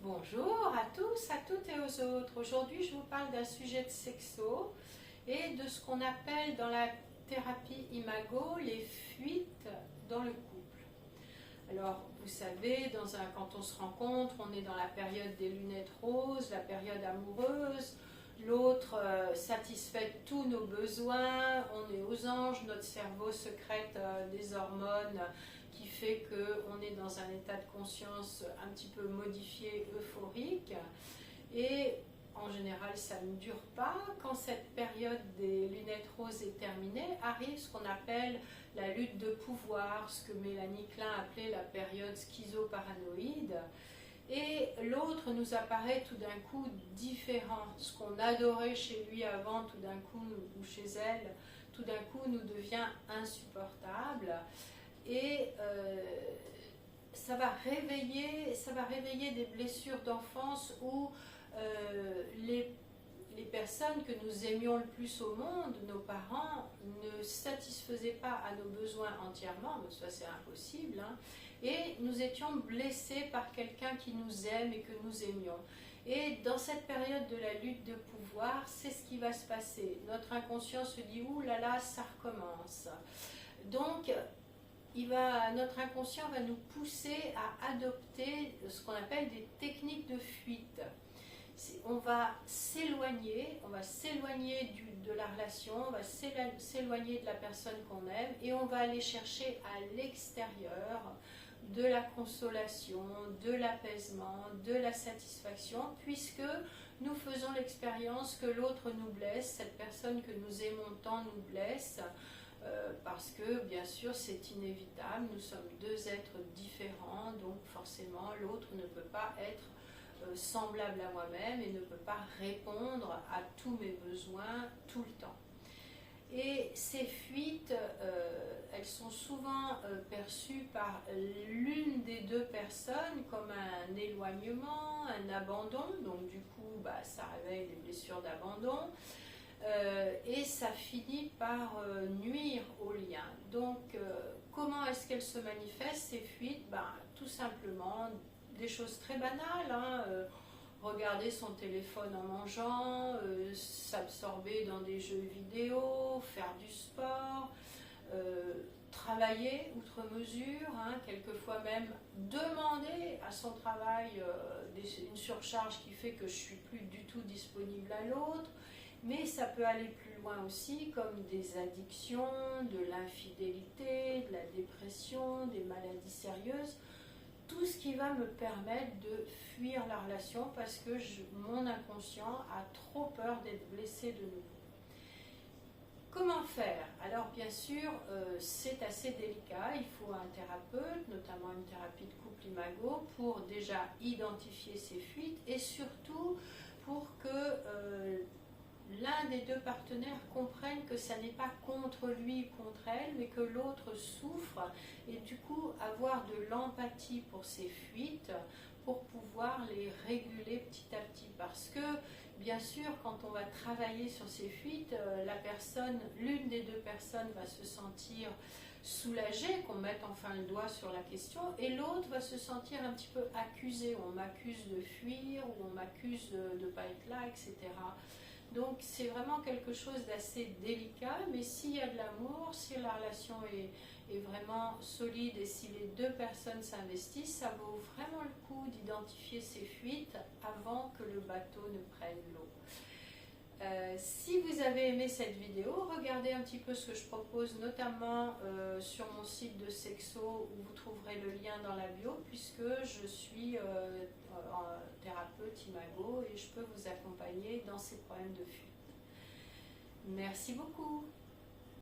Bonjour à tous, à toutes et aux autres. Aujourd'hui, je vous parle d'un sujet de sexo et de ce qu'on appelle dans la thérapie imago les fuites dans le couple. Alors, vous savez, quand on se rencontre, on est dans la période des lunettes roses, la période amoureuse. L'autre satisfait tous nos besoins, on est aux anges, notre cerveau sécrète des hormones qui fait qu'on est dans un état de conscience un petit peu modifié, euphorique. Et en général, ça ne dure pas. Quand cette période des lunettes roses est terminée, arrive ce qu'on appelle la lutte de pouvoir, ce que Mélanie Klein appelait la période schizoparanoïde. Et l'autre nous apparaît tout d'un coup différent. Ce qu'on adorait chez lui avant, tout d'un coup, ou chez elle, tout d'un coup nous devient insupportable. Et ça va réveiller des blessures d'enfance où les personnes que nous aimions le plus au monde, nos parents, ne satisfaisaient pas à nos besoins entièrement, mais ça c'est impossible, hein, et nous étions blessés par quelqu'un qui nous aime et que nous aimions. Et dans cette période de la lutte de pouvoir, c'est ce qui va se passer. Notre inconscient se dit « ouh là là, ça recommence ». Donc, notre inconscient va nous pousser à adopter ce qu'on appelle des techniques de fuite. On va s'éloigner de la relation, on va s'éloigner de la personne qu'on aime et on va aller chercher à l'extérieur de la consolation, de l'apaisement, de la satisfaction, puisque nous faisons l'expérience que l'autre nous blesse, cette personne que nous aimons tant nous blesse, parce que bien sûr c'est inévitable, nous sommes deux êtres différents, donc forcément l'autre ne peut pas être semblable à moi-même et ne peut pas répondre à tous mes besoins tout le temps. Et ces fuites, elles sont souvent perçues par l'une des deux personnes comme un éloignement, un abandon, donc du coup ça réveille des blessures d'abandon. Et ça finit par nuire au lien. Donc, comment est-ce qu'elles se manifestent, ces fuites? Tout simplement, des choses très banales, hein, regarder son téléphone en mangeant, s'absorber dans des jeux vidéo, faire du sport, travailler outre mesure, hein, quelquefois même demander à son travail une surcharge qui fait que je ne suis plus du tout disponible à l'autre. Mais ça peut aller plus loin aussi, comme des addictions, de l'infidélité, de la dépression, des maladies sérieuses. Tout ce qui va me permettre de fuir la relation parce que mon inconscient a trop peur d'être blessé de nouveau. Comment faire? Alors bien sûr, c'est assez délicat. Il faut un thérapeute, notamment une thérapie de couple imago, pour déjà identifier ces fuites et surtout pour que l'un des deux partenaires comprenne que ça n'est pas contre lui ou contre elle, mais que l'autre souffre, et du coup avoir de l'empathie pour ces fuites, pour pouvoir les réguler petit à petit. Parce que, bien sûr, quand on va travailler sur ces fuites, l'une des deux personnes va se sentir soulagée, qu'on mette enfin le doigt sur la question, et l'autre va se sentir un petit peu accusée. On m'accuse de fuir, ou on m'accuse de ne pas être là, etc. Donc c'est vraiment quelque chose d'assez délicat, mais s'il y a de l'amour, si la relation est vraiment solide et si les deux personnes s'investissent, ça vaut vraiment le coup d'identifier ces fuites avant que le bateau ne prenne l'eau. Si vous avez aimé cette vidéo, regardez un petit peu ce que je propose, notamment sur mon site de Sexo, où vous trouverez le lien dans la bio, puisque je suis thérapeute imago et je peux vous accompagner dans ces problèmes de fuite. Merci beaucoup.